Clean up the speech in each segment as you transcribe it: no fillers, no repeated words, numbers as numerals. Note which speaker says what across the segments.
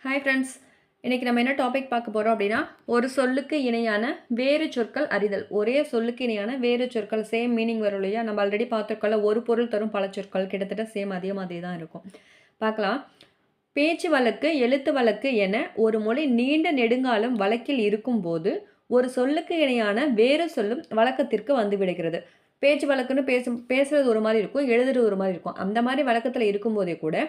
Speaker 1: Hi friends, இன்றைக்கி நம்ம என்ன டாபிக் பார்க்க போகிறோம் அப்படின்னா, ஒரு சொல்லுக்கு இணையான வேறு சொற்கள் அறிதல். ஒரே சொல்லுக்கு இணையான வேறு சொற்கள் சேம் மீனிங் வரும் இல்லையா? நம்ம ஆல்ரெடி பார்த்துருக்கோம்ல, ஒரு பொருள் தரும் பல சொற்கள் கிட்டத்தட்ட சேம் அதே மாதிரி தான் இருக்கும். பார்க்கலாம். பேச்சு வழக்கு, எழுத்து வழக்கு என ஒரு மொழி நீண்ட நெடுங்காலம் வழக்கில் இருக்கும்போது ஒரு சொல்லுக்கு இணையான வேறு சொல்லும் வழக்கத்திற்கு வந்து விடுகிறது. பேச்சு வழக்குன்னு பேசுறது ஒரு மாதிரி இருக்கும், எழுதுறது ஒரு மாதிரி இருக்கும். அந்த மாதிரி வழக்கத்தில் இருக்கும்போதே கூட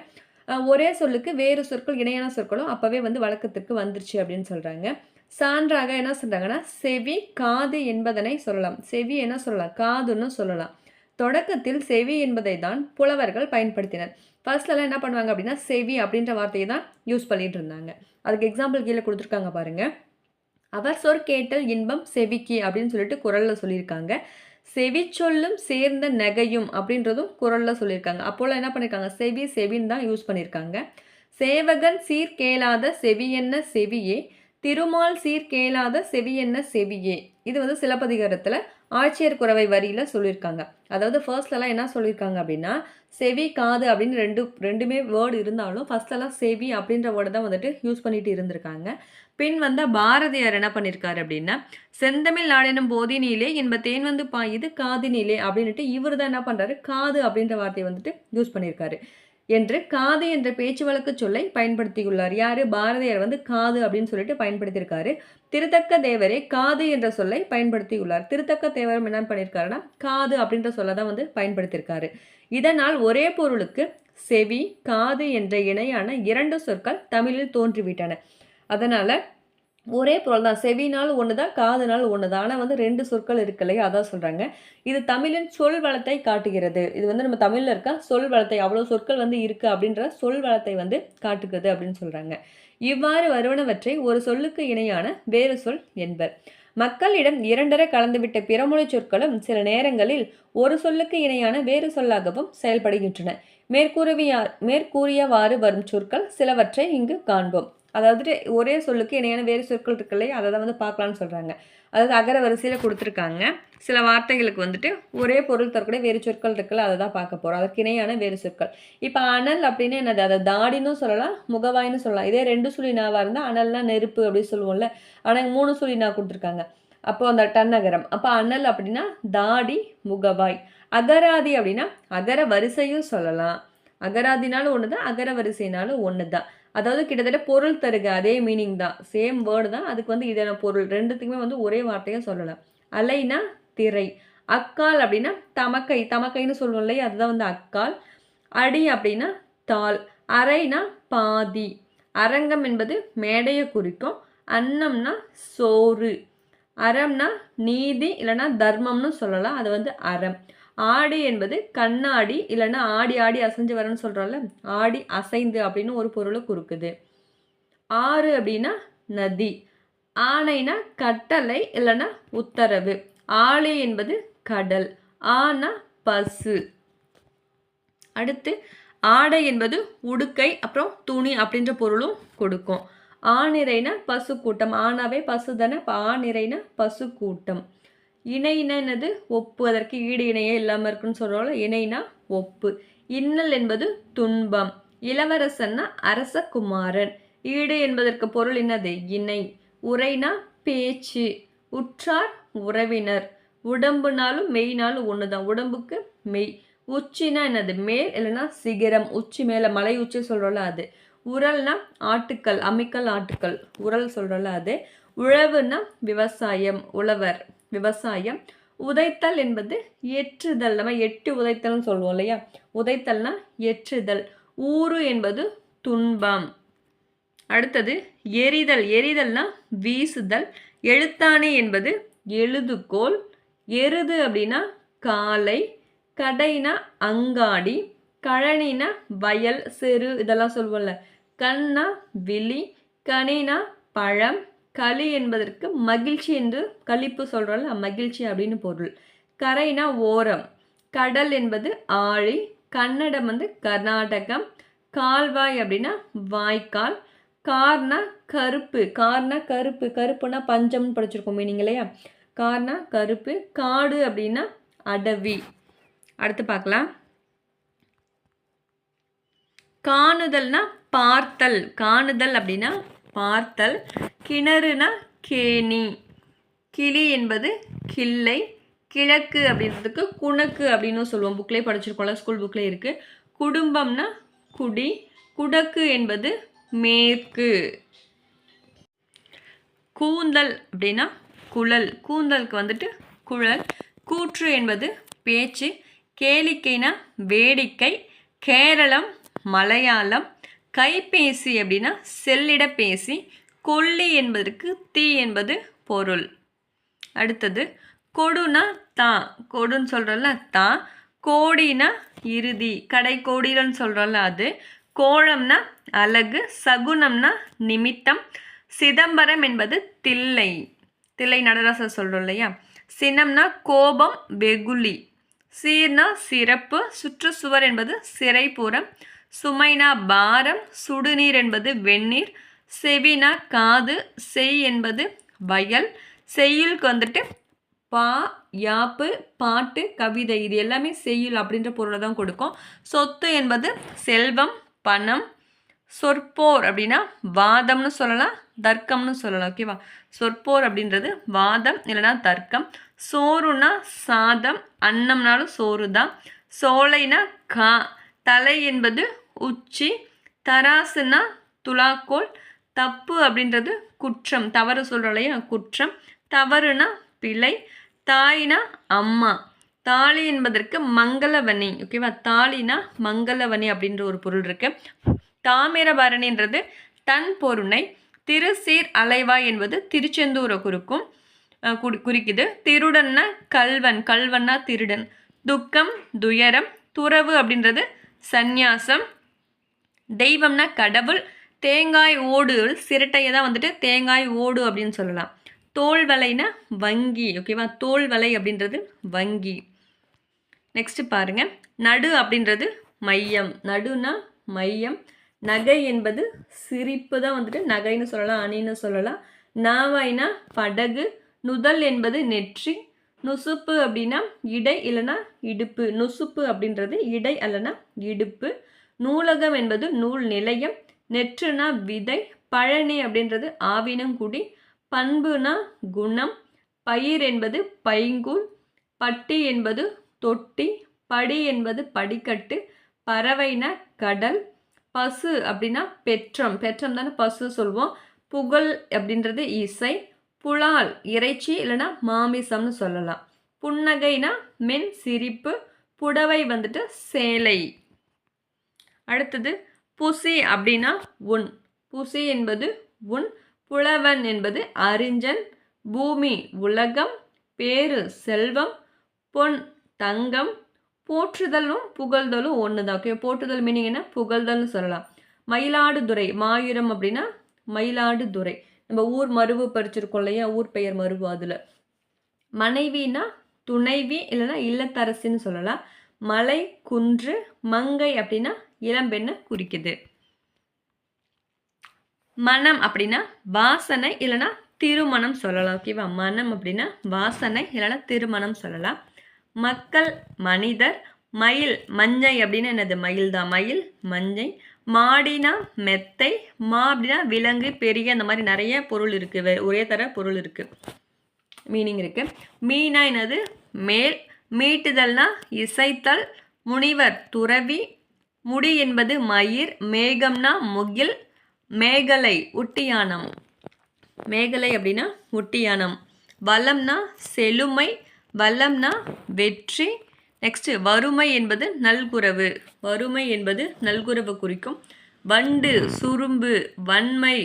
Speaker 1: ஒரே சொல்லுக்கு வேறு சொற்கள் இணையான சொற்களும் அப்போவே வந்து வழக்கத்திற்கு வந்துருச்சு அப்படின்னு சொல்கிறாங்க. சான்றாக என்ன சொல்கிறாங்கன்னா, செவி காது என்பதனை சொல்லலாம். செவி என்ன சொல்லலாம், காதுன்னு சொல்லலாம். தொடக்கத்தில் செவி என்பதை தான் புலவர்கள் பயன்படுத்தினர். ஃபர்ஸ்ட்லலாம் என்ன பண்ணுவாங்க அப்படின்னா, செவி அப்படின்ற வார்த்தையை தான் யூஸ் பண்ணிட்டு இருந்தாங்க. அதுக்கு எக்ஸாம்பிள் கீழே கொடுத்துருக்காங்க பாருங்க. அவர் சொற்கேட்டல் இன்பம் செவிக்கு அப்படின்னு சொல்லிட்டு குரலில் சொல்லியிருக்காங்க. செவிச்சொல்லும் சேர்ந்த நகையும் அப்படின்றதும் குரலில் சொல்லியிருக்காங்க. அப்போல்லாம் என்ன பண்ணியிருக்காங்க, செவி செவின்னு தான் யூஸ் பண்ணியிருக்காங்க. சேவகன் சீர் கேளாத செவி என்ன செவியே, திருமால் சீர் கேளாத செவி என்ன செவியே. இது வந்து சிலப்பதிகாரத்தில் ஆட்சியர் குறவை வரியில் சொல்லியிருக்காங்க. அதாவது ஃபர்ஸ்ட்லலாம் என்ன சொல்லியிருக்காங்க அப்படின்னா, செவி காது அப்படின்னு ரெண்டுமே வேர்டு இருந்தாலும் ஃபர்ஸ்ட்லலாம் செவி அப்படின்ற வேர்டு தான் வந்துட்டு யூஸ் பண்ணிட்டு இருந்திருக்காங்க. பின் வந்த பாரதியார் என்ன பண்ணியிருக்காரு அப்படின்னா, செந்தமிழ் நாடெனும் போதினிலே என்ப தேன் வந்து பாயுது காதினிலே அப்படின்ட்டு இவர் தான் என்ன பண்ணுறாரு, காது அப்படின்ற வார்த்தையை வந்துட்டு யூஸ் பண்ணியிருக்காரு. என்று காது என்ற பேச்சு வழக்கு சொல்லை பயன்படுத்தியுள்ளார். யாரு, பாரதியார் வந்து காது அப்படின்னு சொல்லிட்டு பயன்படுத்தியிருக்காரு. திருத்தக்க தேவரே காது என்ற சொல்லை பயன்படுத்தியுள்ளார். திருத்தக்க தேவரும் என்ன பண்ணியிருக்காருன்னா, காது அப்படின்ற சொல்லை தான் வந்து பயன்படுத்தியிருக்காரு. இதனால் ஒரே பொருளுக்கு செவி காது என்ற இணையான இரண்டு சொற்கள் தமிழில் தோன்றிவிட்டன. அதனால ஒரே பொருள் தான், செவினால் ஒன்று தான் காதுனால் ஒன்று தான். ஆனால் வந்து ரெண்டு சொற்கள் இருக்கு இல்லையா, அதான் சொல்கிறாங்க. இது தமிழின் சொல் வளத்தை காட்டுகிறது. இது வந்து நம்ம தமிழில் இருக்க சொல் வளத்தை, அவ்வளோ சொற்கள் வந்து இருக்குது அப்படின்ற சொல் வளத்தை வந்து காட்டுகிறது அப்படின்னு சொல்கிறாங்க. இவ்வாறு வருவனவற்றை ஒரு சொல்லுக்கு இணையான வேறு சொல் என்பர். மக்களிடம் இரண்டரை கலந்துவிட்ட பிறமொழி சொற்களும் சில நேரங்களில் ஒரு சொல்லுக்கு இணையான வேறு சொல்லாகவும் செயல்படுகின்றன. மேற்கூறியவாறு வரும் சொற்கள் சிலவற்றை இங்கு காண்போம். அதாவது ஒரே சொல்லுக்கு இணையான வேறு சொற்கள் இருக்கு இல்லையா, அதை தான் வந்து பார்க்கலான்னு சொல்கிறாங்க. அதாவது அகர வரிசையில் கொடுத்துருக்காங்க. சில வார்த்தைகளுக்கு வந்துட்டு ஒரே பொருள் தரக்கூடிய வேறு சொற்கள் இருக்குல்ல, அதை தான் பார்க்க போகிறோம். அதற்கு இணையான வேறு சொற்கள். இப்போ அனல் அப்படின்னு என்னது, அதை தாடின்னு சொல்லலாம், முகவாயின்னு சொல்லலாம். இதே ரெண்டு சுழி நாவாக இருந்தால் அனல்னா நெருப்பு அப்படின்னு சொல்லுவோம்ல. ஆனால் 3 சுழி நா கொடுத்துருக்காங்க. அப்போ அந்த டன்னகரம். அப்போ அனல் அப்படின்னா தாடி முகவாய். அகராதி அப்படின்னா அகர வரிசையும் சொல்லலாம். அகராதினாலும் ஒன்று தான், அகர வரிசைனாலும் ஒன்று தான். அதாவது கிட்டத்தட்ட பொருள் தருக அதே மீனிங் தான், சேம் வேர்டு தான். அதுக்கு வந்து இதான பொருள் ரெண்டுத்துக்குமே வந்து ஒரே வார்த்தையாக சொல்லலாம். அலைனா திரை, அக்கால் அப்படின்னா தமக்கை, தமக்கைன்னு சொல்லுவோம் இல்லையா, அதுதான் வந்து அக்கால். அடி அப்படின்னா தாள், அரைனா பாதி. அரங்கம் என்பது மேடையை குறிக்கும். அன்னம்னா சோறு. அறம்னா நீதி இல்லைன்னா தர்மம்னு சொல்லலாம், அது வந்து அறம். ஆடி என்பது கண்ணாடி இல்லைன்னா ஆடி ஆடி அசைஞ்சு வரன்னு சொல்கிறோம்ல, ஆடி அசைந்து அப்படின்னு ஒரு பொருளை குறுக்குது. ஆறு அப்படின்னா நதி. ஆணைனா கட்டளை இல்லைன்னா உத்தரவு. ஆளி என்பது கடல். ஆனா பசு. அடுத்து ஆடை என்பது உடுக்கை அப்புறம் துணி அப்படின்ற பொருளும் கொடுக்கும். ஆணிரைனா பசு கூட்டம். ஆனாவே பசு தானே, ஆணிரைனா பசு கூட்டம். இணைனா என்னது, ஒப்பு. அதற்கு ஈடு இணையே இல்லாமல் இருக்குன்னு சொல்கிறோம்ல, இணைனா ஒப்பு. இன்னல் என்பது துன்பம். இளவரசன்னா அரசகுமாரன். ஈடு என்பதற்கு பொருள் என்னது, இணை. உரைனா பேச்சு. உற்றார் உறவினர். உடம்புனாலும் மெய்னாலும் ஒன்று தான், உடம்புக்கு மெய். உச்சினா என்னது, மேல் இல்லைன்னா சிகரம். உச்சி மேலே மலை உச்சி சொல்கிறோம்ல அது. உரல்னா ஆட்டுக்கள், அம்மிக்கல் ஆட்டுக்கள் உரல் சொல்கிறோம்ல அது. உழவுனா விவசாயம், உழவர் விவசாயம். உதைத்தல் என்பது எற்றுதல், நம்ம எட்டு உதைத்தல்னு சொல்லுவோம் இல்லையா, உதைத்தல்னா எற்றுதல். ஊறு என்பது துன்பம். அடுத்தது எரிதல், எரிதல்னா வீசுதல். எழுத்தாணி என்பது எழுதுகோல். எருது அப்படின்னா காளை. கடைனா அங்காடி. கழனினா வயல் செரு இதெல்லாம் சொல்லுவோம்ல. கண்ணா விழி. கனினா பழம். களி என்பதற்கு மகிழ்ச்சி என்று களிப்பு சொல்கிறோம்ல, மகிழ்ச்சி அப்படின்னு பொருள். கரைனா ஓரம். கடல் என்பது ஆழி. கன்னடம் வந்து கர்நாடகம். கால்வாய் அப்படின்னா வாய்க்கால். கார்னா கருப்பு. கார்னா கருப்பு, கருப்புனா பஞ்சம்னு படிச்சிருக்கோம் மீனிங் இல்லையா. கார்னா கருப்பு. காடு அப்படின்னா அடவி. அடுத்து பார்க்கலாம். காணுதல்னா பார்த்தல், காணுதல் அப்படின்னா பார்த்தல். கிணறுனா கேணி. கிளி என்பது கிள்ளை. கிழக்கு அப்படின்றதுக்கு குணக்கு அப்படின்னு சொல்லுவோம். புக்லேயே படிச்சிருக்கோம்ல, ஸ்கூல் புக்லேயே இருக்குது. குடும்பம்னா குடி. குடக்கு என்பது மேற்கு. கூந்தல் அப்படின்னா குழல். கூந்தலுக்கு வந்துட்டு குழல். கூற்று என்பது பேச்சு. கேளிக்கைனா வேடிக்கை. கேரளம் மலையாளம். கைபேசி அப்படின்னா செல்லிடப்பேசி. கொல்லி என்பதற்கு தீ என்பது பொருள். அடுத்தது கொடுனா தான். கொடுன்னு சொல்கிறோம்ல தான். கோடினா இறுதி. கடை கோடிலன்னு சொல்கிறோம்ல அது. கோலம்னா அழகு. சகுனம்னா நிமித்தம். சிதம்பரம் என்பது தில்லை. தில்லை நடராசர் சொல்கிறோம் இல்லையா. சினம்னா கோபம் வெகுளி. சீர்னா சிறப்பு. சுற்றுச்சுவர் என்பது சிறைப்புறம். சுமைனா பாரம். சுடுநீர் என்பது வெந்நீர். செவினா காது. செய் என்பது வயல். செய்யுளுக்கு வந்துட்டு பா, யாப்பு, பாட்டு, கவிதை இது எல்லாமே செய்யுள் அப்படின்ற பொருளை தான் கொடுக்கும். சொத்து என்பது செல்வம், பணம். சொற்போர் அப்படின்னா வாதம்னு சொல்லலாம், தர்க்கம்னு சொல்லலாம். ஓகேவா. சொற்போர் அப்படின்றது வாதம் இல்லைனா தர்க்கம். சோறுனா சாதம். அன்னம்னாலும் சோறு தான். சோலைனா கா. தலை என்பது உச்சி. தராசுனா துலாக்கோல். தப்பு அப்படின்றது குற்றம், தவறு சொல்கிறோம் இல்லையா, குற்றம். தவறுனா பிழை. தாய்னா அம்மா. தாலி என்பதற்கு மங்களவனி. ஓகேவா. தாலினா மங்களவனி அப்படின்ற ஒரு பொருள் இருக்கு. தாமிரபரணின்றது தன் பொருணை. திருசீர் அலைவாய் என்பது திருச்செந்தூரை குறிக்குது. திருடன்னா கல்வன். கல்வன்னா திருடன். துக்கம் துயரம். துறவு அப்படின்றது சந்நியாசம். தெய்வம்னா கடவுள். தேங்காய் ஓடு சிரட்டையை தான் வந்துட்டு தேங்காய் ஓடு அப்படின்னு சொல்லலாம். தோல்வலைனா வங்கி. ஓகேவா. தோல்வலை அப்படின்றது வங்கி. நெக்ஸ்ட் பாருங்க. நடு அப்படின்றது மையம். நடுனா மையம். நகை என்பது சிரிப்பு தான் வந்துட்டு நகைன்னு சொல்லலாம், அணின்னு சொல்லலாம். நாவாய்னா படகு. நுதல் என்பது நெற்றி. நுசுப்பு அப்படின்னா இடை இல்லைனா இடுப்பு. நுசுப்பு அப்படின்றது இடை அல்லனா இடுப்பு. நூலகம் என்பது நூல் நிலையம். நெற்றுனா விதை. பழனி அப்படின்றது ஆவினங்குடி. பண்புனா குணம். பயிர் என்பது பைங்கூழ். பட்டி என்பது தொட்டி. படி என்பது படிக்கட்டு. பறவைனா கடல். பசு அப்படின்னா பெற்றம். பெற்றம் தானே பசு சொல்வோம். புகழ் அப்படின்றது இசை. புலால் இறைச்சி இல்லைனா மாமிசம்னு சொல்லலாம். புன்னகைனா மென் சிரிப்பு. புடவை வந்துட்டு சேலை. அடுத்தது புசி அப்படின்னா உன். புசி என்பது உன். புலவன் என்பது அறிஞன். பூமி உலகம். பேரு செல்வம். பொன் தங்கம். போற்றுதலும் புகழ்தலும் ஒன்று தான். ஓகே. போற்றுதல் மீனிங் என்ன, புகழ்தல்னு சொல்லலாம். மயிலாடுதுறை மாயூரம் அப்படின்னா மயிலாடுதுறை. நம்ம ஊர் மருவு பறிச்சிருக்கோம் இல்லையா, ஊர் பெயர் மருவு. அதில் மனைவினா துணைவி இல்லைன்னா இல்லத்தரசின்னு சொல்லலாம். மலை குன்று. மங்கை அப்படின்னா இளம்பெண்ணை குறிக்குது. மனம் அப்படின்னா வாசனை இல்லைனா திருமணம் சொல்லலாம். ஓகேவா. மனம் அப்படின்னா வாசனை இல்லைனா திருமணம் சொல்லலாம். மக்கள் மனிதர். மயில் மஞ்சை அப்படின்னா என்னது, மயில் தான். மயில் மஞ்சை. மாடினா மெத்தை. மா அப்படின்னா விலங்கு பெரிய, அந்த மாதிரி நிறைய பொருள் இருக்குது, ஒரே தர பொருள் இருக்குது, மீனிங் இருக்குது. மீனா என்னது மேல். மீட்டுதல்னா இசைத்தல். முனிவர் துறவி. முடி என்பது மயிர். மேகம்னா முகில். மேகலை ஒட்டியானம். மேகலை அப்படின்னா ஒட்டியானம். வளம்னா செழுமை. வளம்னா வெற்றி. நெக்ஸ்ட் வறுமை என்பது நல்குறவு. வறுமை என்பது நல்குறவு குறிக்கும். வண்டு சுரும்பு. வன்மை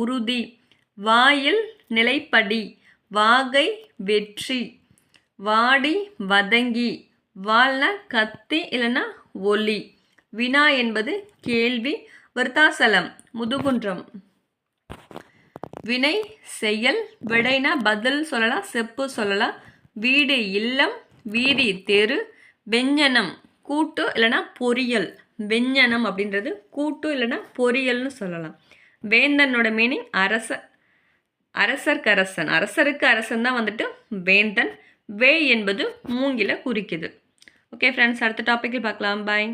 Speaker 1: உறுதி. வாயில் நிலைப்படி. வாகை வெற்றி. வாடி வதங்கி. வால்னா கத்தி இல்லைன்னா ஒலி. வினா என்பது கேள்வி. விருத்தாசலம் முதுகுன்றம். வினை செயல். விடைனா பதில் சொல்லலாம், செப்பு சொல்லலாம். வீடு இல்லம். வீதி தெரு. வெஞ்சனம் கூட்டு இல்லைனா பொரியல். வெஞ்சனம் அப்படின்றது கூட்டு இல்லைனா பொரியல்னு சொல்லலாம். வேந்தனோட மீனிங் அரசர்க்கரசன். அரசருக்கு அரசன் தான் வந்துட்டு வேந்தன். வே என்பது மூங்கில குறிக்குது. ஓகே ஃப்ரெண்ட்ஸ், அடுத்த டாப்பிக்கில் பார்க்கலாம். பாய்.